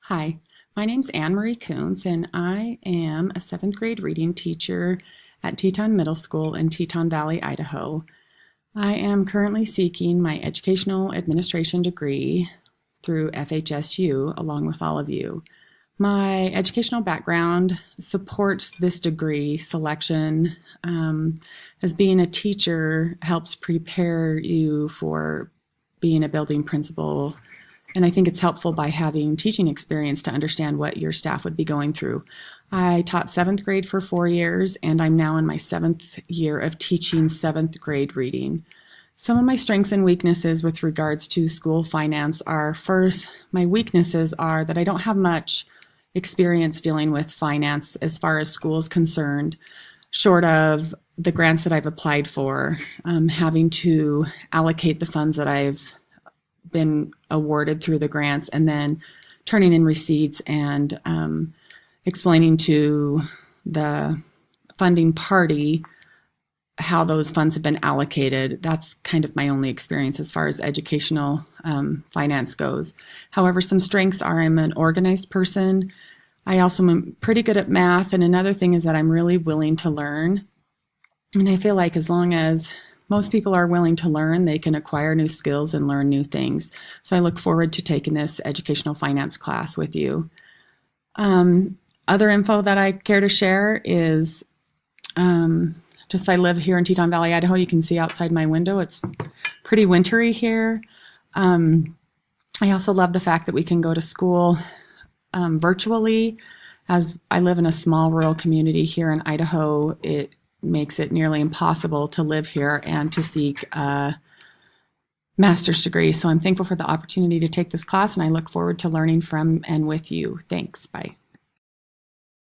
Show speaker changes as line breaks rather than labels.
Hi, my name's Anne Marie Coons, and I am a 7th grade reading teacher at Teton Middle School in Teton Valley, Idaho. I am currently seeking my educational administration degree through FHSU along with all of you. My educational background supports this degree selection, as being a teacher helps prepare you for being a building principal. And I think it's helpful by having teaching experience to understand what your staff would be going through. I taught 7th grade for 4 years, and I'm now in my 7th year of teaching 7th grade reading. Some of my strengths and weaknesses with regards to school finance are, first, my weaknesses are that I don't have much experience dealing with finance as far as school is concerned, short of the grants that I've applied for, having to allocate the funds that I've been awarded through the grants, and then turning in receipts and explaining to the funding party how those funds have been allocated. That's kind of my only experience as far as educational finance goes. However, some strengths are I'm an organized person. I also am pretty good at math, and another thing is that I'm really willing to learn. And I feel like as long as most people are willing to learn, they can acquire new skills and learn new things. So I look forward to taking this educational finance class with you. Other info that I care to share is just I live here in Teton Valley, Idaho. You can see outside my window. It's pretty wintry here. I also love the fact that we can go to school virtually. As I live in a small rural community here in Idaho, it makes it nearly impossible to live here and to seek a master's degree. So I'm thankful for the opportunity to take this class, and I look forward to learning from and with you. Thanks. Bye.